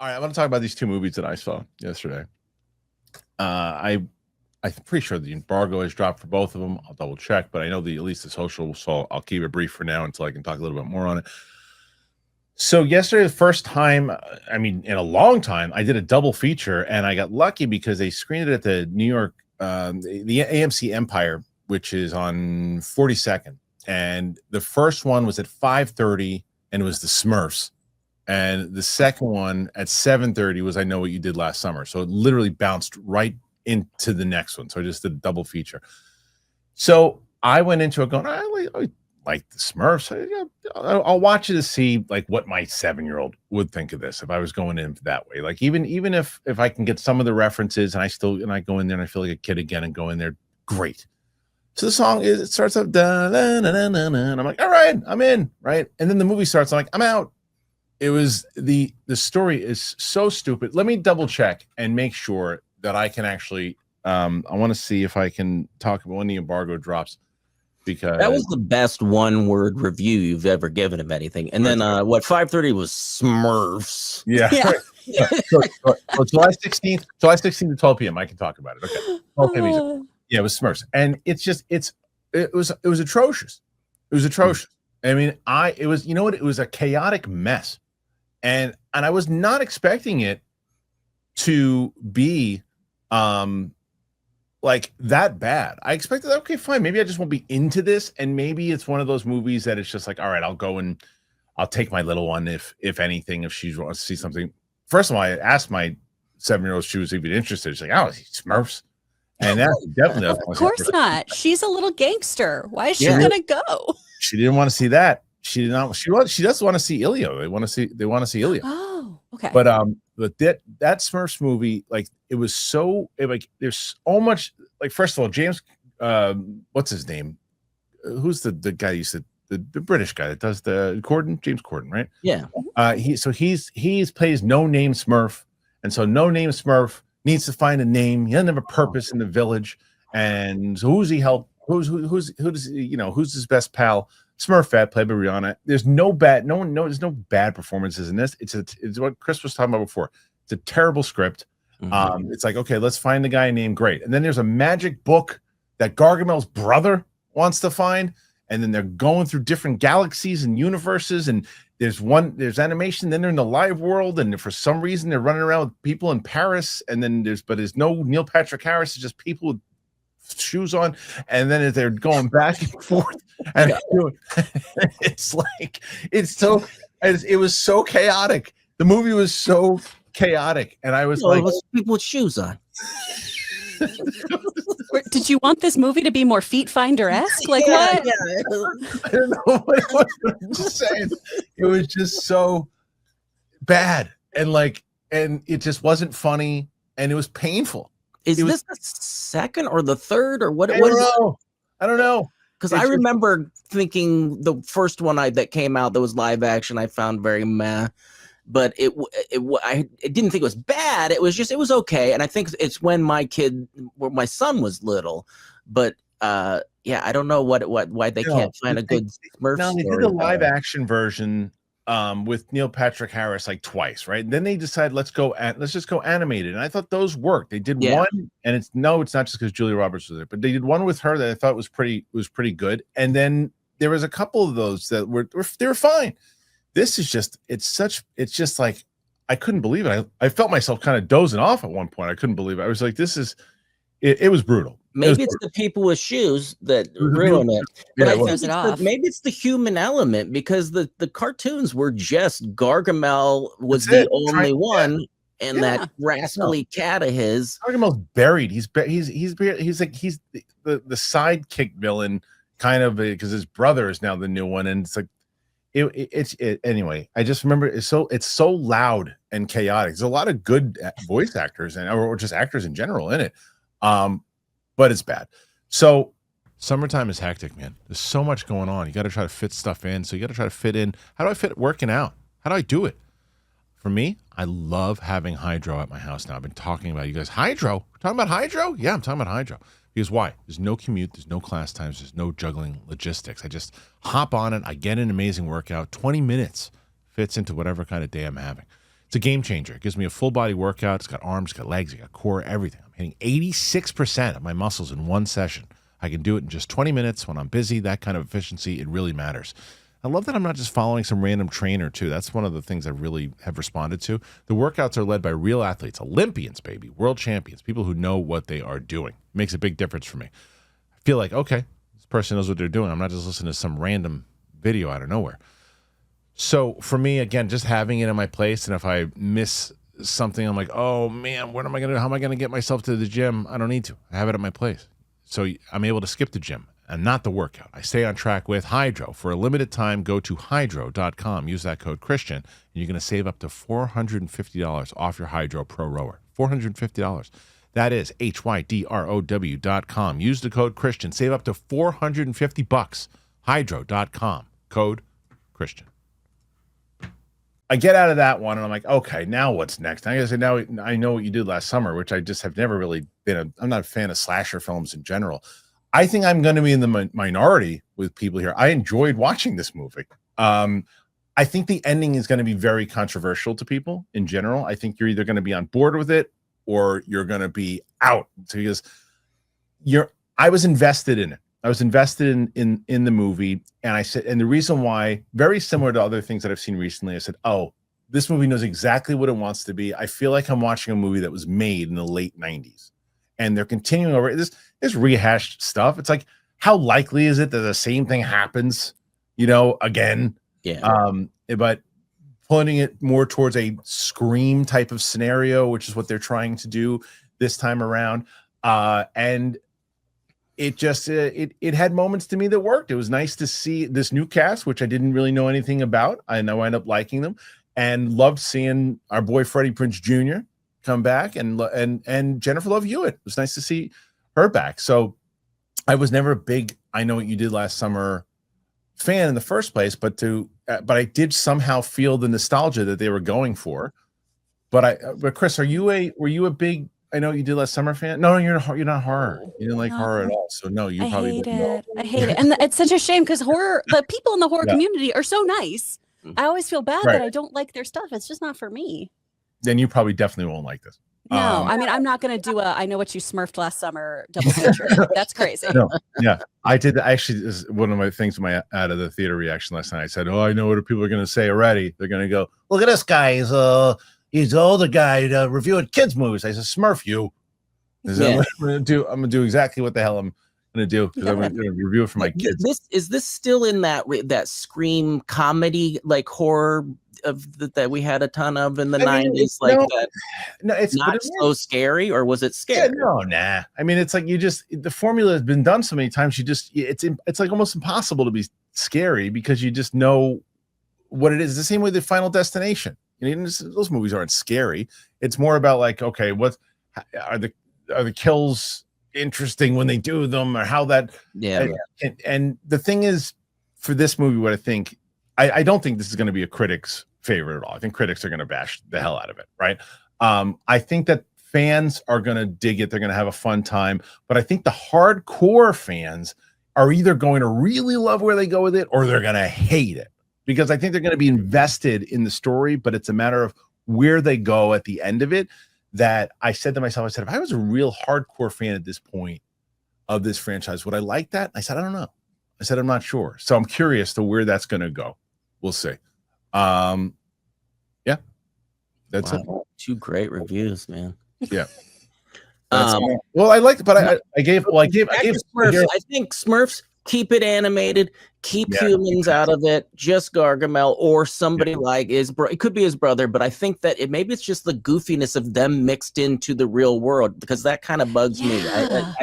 All right, I want to talk about these two movies that I saw yesterday. I'm pretty sure the embargo has dropped for both of them. I'll double check, but I know at least the social, so I'll keep it brief for now until I can talk a little bit more on it. So yesterday, the first time, I mean, in a long time, I did a double feature, and I got lucky because they screened it at the New York, the AMC Empire, which is on 42nd. And the first one was at 5:30, and it was the Smurfs. And the second one at 7:30 was I Know What You Did Last Summer. So it literally bounced right into the next one. So I just did a double feature. So I went into it going, I like the Smurfs. I'll watch it to see like what my 7-year-old would think of this if I was going in that way. Like even if I can get some of the references and I go in there and I feel like a kid again and go in there, great. So the song it starts up, da, da, da, da, da, and I'm like, all right, I'm in, right? And then the movie starts. I'm like, I'm out. It was the story is so stupid. Let me double check and make sure that I can actually. I want to see if I can talk about when the embargo drops, because that was the best one-word review you've ever given of anything. And then what 5:30 was Smurfs. Yeah. So July 16th to 12 p.m. I can talk about it. Okay. 12 p.m. Yeah, it was Smurfs, and it was atrocious. It was atrocious. I mean, it was, you know what? It was a chaotic mess. And I was not expecting it to be like that bad. I expected, okay, fine, maybe I just won't be into this, and maybe it's one of those movies that it's just like, all right, I'll go and I'll take my little one if anything, if she wants to see something. First of all, I asked my 7-year-old if she was even interested. She's like, oh, Smurfs. And that definitely of course not. She's a little gangster. Why is she gonna go? She didn't want to see that. She did not. She does want to see Ilio. They want to see Ilio. Oh, okay. But that Smurfs movie, like, it was so like there's so much. Like, first of all, James, what's his name? Who's the guy you said, the British guy that does the Corden? James Corden, right? Yeah. He plays No Name Smurf, and so No Name Smurf needs to find a name. He doesn't have a purpose in the village, and so who's he help? Who's his best pal? Smurfette, played by Rihanna. There's there's no bad performances in this. It's what Chris was talking about before. It's a terrible script. Mm-hmm. It's like, okay, let's find the guy named Great. And then there's a magic book that Gargamel's brother wants to find. And then they're going through different galaxies and universes. And there's animation. Then they're in the live world. And for some reason, they're running around with people in Paris. And then there's no Neil Patrick Harris. It's just people with shoes on, and then they're going back and forth, and it's like it was so chaotic. The movie was so chaotic, and I was like, people with shoes on. Did you want this movie to be more Feet Finder-esque? Like what? Yeah. I don't know what it was. I'm just saying, it was just so bad, and it just wasn't funny, and it was painful. Is this the second or the third or what? I don't know. Because I remember thinking the first one that came out that was live action, I found very meh, but I didn't think it was bad. It was okay. And I think it's when my son was little, but I don't know why they can't find a good Smurf story. They did the live action version with Neil Patrick Harris like twice, right? And then they decided let's just go animated, and I thought those worked. They did one, and it's not just because Julia Roberts was there, but they did one with her that I thought was pretty good. And then there was a couple of those that were fine. This is just it's just like I couldn't believe it. I felt myself kind of dozing off at one point. I couldn't believe it. I was like, this is it was brutal. Maybe it's the people with shoes that ruin it. But I think maybe it's the human element, because the cartoons were just Gargamel was the only one, and that rascally cat of his. Gargamel's buried. He's the sidekick villain, kind of, because his brother is now the new one, and it's like anyway. I just remember it's so loud and chaotic. There's a lot of good voice actors or just actors in general in it. But it's bad. So summertime is hectic, man. There's so much going on. You got to try to fit stuff in. So you got to try to fit in. How do I fit working out? How do I do it? For me, I love having Hydrow at my house now. I've been talking about, you guys, Hydrow. We're talking about Hydrow? Yeah, I'm talking about Hydrow. Because why? There's no commute. There's no class times. There's no juggling logistics. I just hop on it. I get an amazing workout. 20 minutes fits into whatever kind of day I'm having. It's a game changer. It gives me a full body workout. It's got arms, it's got legs, it's got core, everything. I'm hitting 86% of my muscles in one session. I can do it in just 20 minutes when I'm busy. That kind of efficiency, it really matters. I love that I'm not just following some random trainer, too. That's one of the things I really have responded to. The workouts are led by real athletes, Olympians, baby, world champions, people who know what they are doing. It makes a big difference for me. I feel like, okay, this person knows what they're doing. I'm not just listening to some random video out of nowhere. So for me, again, just having it in my place, and if I miss something, I'm like, oh man, what am I going to do? How am I going to get myself to the gym? I don't need to. I have it at my place. So I'm able to skip the gym and not the workout. I stay on track with Hydrow. For a limited time, go to hydrow.com. Use that code Kristian, and you're going to save up to $450 off your Hydrow Pro Rower. $450. That is HYDROW.com. Use the code Kristian. Save up to $450. Hydrow.com. Code Kristian. I get out of that one and I'm like, okay, now what's next? I guess now I know what you did last summer, which I just have never really been I'm not a fan of slasher films in general. I think I'm going to be in the minority with people here. I enjoyed watching this movie. I think the ending is going to be very controversial to people in general. I think you're either going to be on board with it or you're going to be out, because I was invested in it. I was invested in the movie, and I said, and the reason why, very similar to other things that I've seen recently, I said, oh, this movie knows exactly what it wants to be. I feel like I'm watching a movie that was made in the late 90s, and they're continuing over this rehashed stuff. It's like, how likely is it that the same thing happens, again? Yeah. But putting it more towards a Scream type of scenario, which is what they're trying to do this time around, and it just it had moments to me that worked. It was nice to see this new cast, which I didn't really know anything about. I know I ended up liking them, and loved seeing our boy Freddie Prinze Jr. come back, and Jennifer Love Hewitt. It was nice to see her back. So I was never a big I Know What You Did Last Summer fan in the first place, but I did somehow feel the nostalgia that they were going for. But Chris, were you a big I Know What You Did Last Summer fan? No, you're not horror. You didn't like horror at all. So no, you probably hate didn't it. I hate it. And it's such a shame because the people in the horror Yeah. community are so nice. I always feel bad Right. that I don't like their stuff. It's just not for me. Then you probably definitely won't like this. No, I mean, I'm not going to do I Know What You Smurfed Last Summer double feature. That's crazy. No, yeah, I did. Actually, this is one of my things. My out of the theater reaction last night. I said, "Oh, I know what people are going to say already. They're going to go, look at this guy. He's the older guy reviewing kids movies." I said, "Smurf you." Yeah. I'm gonna do exactly what the hell I'm gonna do, because I'm gonna review it for my kids. Is this still in that Scream comedy, like horror that we had a ton of in the 90s, like that? No, it's Not so scary, or was it scary? Yeah, no, nah. I mean, it's like the formula has been done so many times. It's like almost impossible to be scary because you just know what it is. The same way the Final Destination. Those movies aren't scary. It's more about like, okay, what are the kills interesting when they do them, or how that? Yeah. And the thing is, for this movie, what I think, I don't think this is going to be a critic's favorite at all. I think critics are going to bash the hell out of it, right? I think that fans are going to dig it. They're going to have a fun time. But I think the hardcore fans are either going to really love where they go with it, or they're going to hate it, because I think they're going to be invested in the story, but it's a matter of where they go at the end of it. That I said to myself, if I was a real hardcore fan at this point of this franchise, would I like that? I said, I don't know. I said, I'm not sure. So I'm curious to where that's going to go. We'll see. Yeah, that's it. Two great reviews, man. Yeah. Well, I liked, but I gave Smurfs. I think Smurfs, keep it animated, keep humans out of it, just Gargamel or somebody like it could be his brother, but I think that maybe it's just the goofiness of them mixed into the real world, because that kind of bugs me. I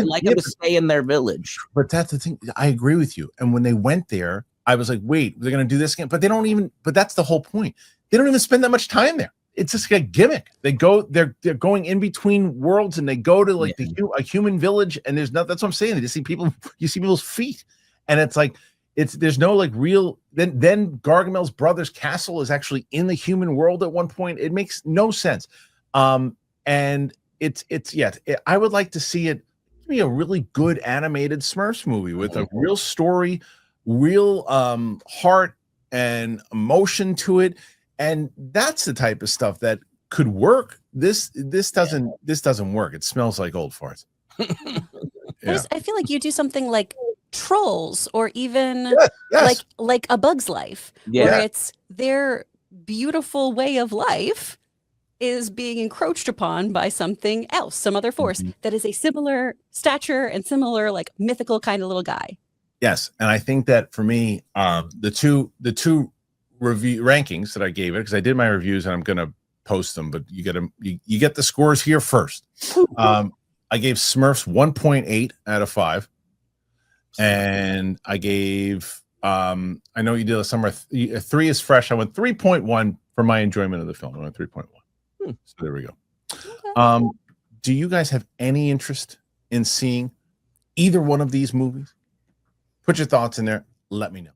like them to stay in their village. But that's the thing. I agree with you. And when they went there, I was like, wait, they're going to do this again? But they don't even, but that's the whole point. They don't even spend that much time there. It's just a gimmick. They're going in between worlds, and they go to like a human village, and there's nothing. That's what I'm saying. You see people's feet, and it's like there's no like real. Then Gargamel's brother's castle is actually in the human world at one point. It makes no sense. And I would like to see it be a really good animated Smurfs movie with a real story, real heart and emotion to it. And that's the type of stuff that could work. This doesn't work. It smells like old farts. Yeah. I feel like you do something like Trolls, or even Yes. like A Bug's Life, Yeah. where it's their beautiful way of life is being encroached upon by something else, some other force that is a similar stature and similar like mythical kind of little guy. Yes, and I think that for me, the two review rankings that I gave it, because I did my reviews and I'm gonna post them, but you get them, you get the scores here first. I gave Smurfs 1.8 out of 5, and I gave I know you did a summer 3 is fresh. I went 3.1 for my enjoyment of the film. I went 3.1. So there we go. Okay. Do you guys have any interest in seeing either one of these movies? Put your thoughts in there. Let me know.